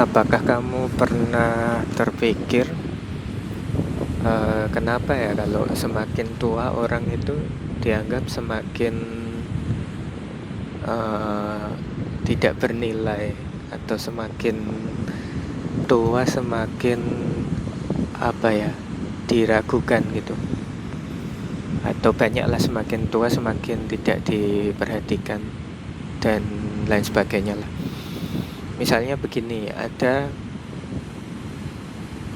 Apakah kamu pernah terpikir, kenapa ya kalau semakin tua orang itu dianggap semakin eee, tidak bernilai, atau semakin tua semakin, apa ya, diragukan gitu, atau banyaklah semakin tua semakin tidak diperhatikan dan lain sebagainya lah. Misalnya begini, ada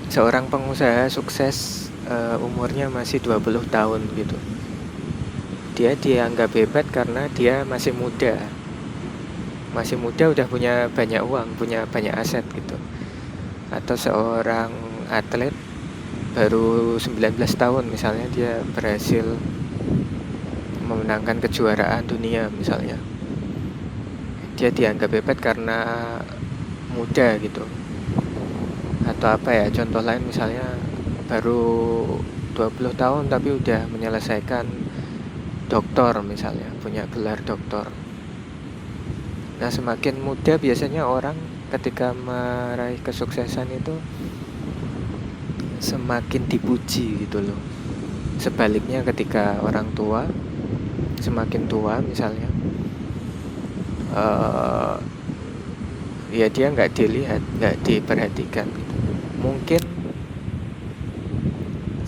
seorang pengusaha sukses, umurnya masih 20 tahun gitu. Dia dianggap hebat karena dia masih muda. Masih muda udah punya banyak uang, punya banyak aset gitu. Atau seorang atlet baru 19 tahun misalnya, dia berhasil memenangkan kejuaraan dunia misalnya. Dia dianggap hebat karena muda gitu. Atau apa ya, contoh lain misalnya baru 20 tahun tapi udah menyelesaikan doktor misalnya, punya gelar doktor. Nah, semakin muda biasanya orang ketika meraih kesuksesan itu semakin dipuji gitu loh. Sebaliknya ketika orang tua, semakin tua misalnya, ya dia nggak dilihat, nggak diperhatikan gitu. Mungkin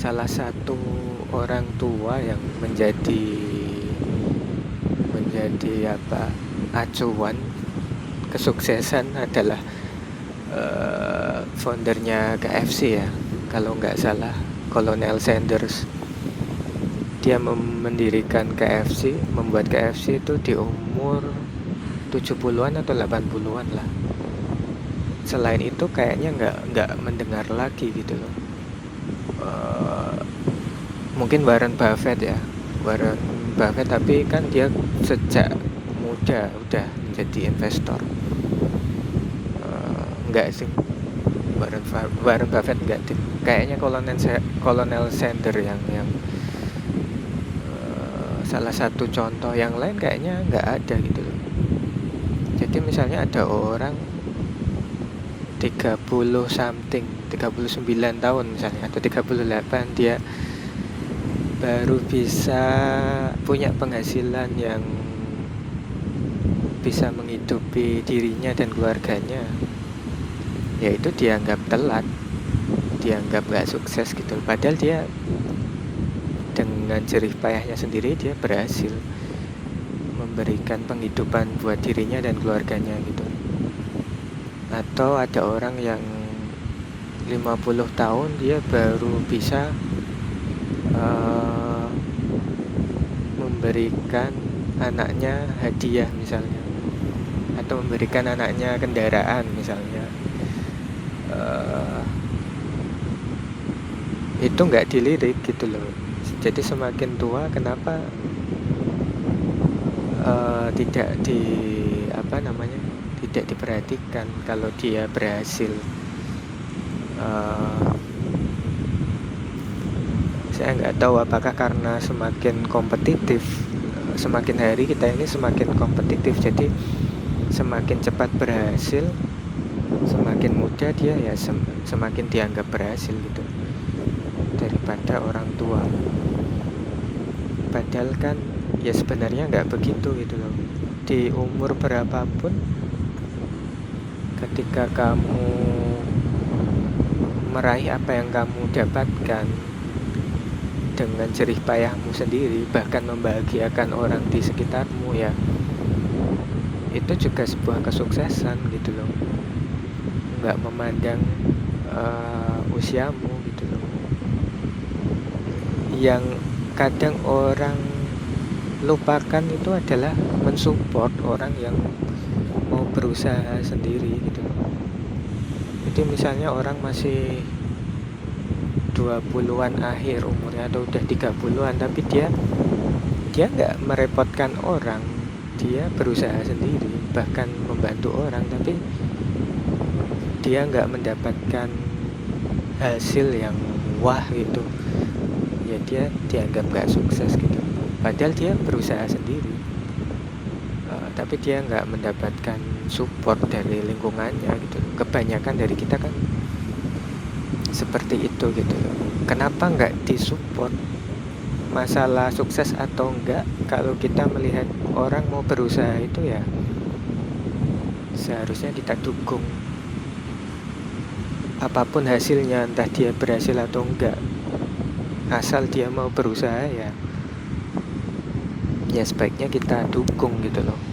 salah satu orang tua yang menjadi acuan kesuksesan adalah foundernya KFC ya, kalau nggak salah, Colonel Sanders. Dia mendirikan KFC, membuat KFC itu di umur 70-an atau 80-an lah. Selain itu kayaknya nggak mendengar lagi gitu loh. Mungkin Warren Buffett ya, tapi kan dia sejak muda udah jadi investor. Enggak sih, Warren Buffett enggak, kayaknya Colonel Sanders yang salah satu contoh. Yang lain kayaknya nggak ada gitu loh. Jadi misalnya ada orang 39 tahun misalnya, atau 38, dia baru bisa punya penghasilan yang bisa menghidupi dirinya dan keluarganya. Ya itu dianggap telat, dianggap gak sukses gitu. Padahal dia dengan jerih payahnya sendiri dia berhasil memberikan penghidupan buat dirinya dan keluarganya gitu. Atau ada orang yang 50 tahun dia baru bisa memberikan anaknya hadiah misalnya, atau memberikan anaknya kendaraan misalnya. Itu nggak dilirik gitu loh. Jadi semakin tua kenapa tidak diperhatikan kalau dia berhasil. Saya nggak tahu apakah karena semakin kompetitif, semakin hari kita ini semakin kompetitif, jadi semakin cepat berhasil, semakin muda dia ya semakin dianggap berhasil gitu daripada orang tua. Padahal kan ya sebenarnya nggak begitu gitu loh. Di umur berapapun, ketika kamu meraih apa yang kamu dapatkan dengan jerih payahmu sendiri, bahkan membahagiakan orang di sekitarmu, ya itu juga sebuah kesuksesan gitu loh. Nggak memandang usiamu gitu loh. Yang kadang orang lupakan itu adalah mensupport orang yang mau berusaha sendiri gitu loh. Jadi misalnya orang masih 20-an akhir umurnya atau udah 30-an, tapi dia nggak merepotkan orang, dia berusaha sendiri, bahkan membantu orang, tapi dia nggak mendapatkan hasil yang wah gitu, ya dia dianggap nggak sukses gitu. Padahal dia berusaha sendiri, tapi dia nggak mendapatkan support dari lingkungannya gitu. Kebanyakan dari kita kan seperti itu gitu. Kenapa nggak disupport masalah sukses atau enggak? Kalau kita melihat orang mau berusaha itu ya seharusnya kita dukung apapun hasilnya, entah dia berhasil atau enggak, asal dia mau berusaha ya sebaiknya kita dukung gitu loh.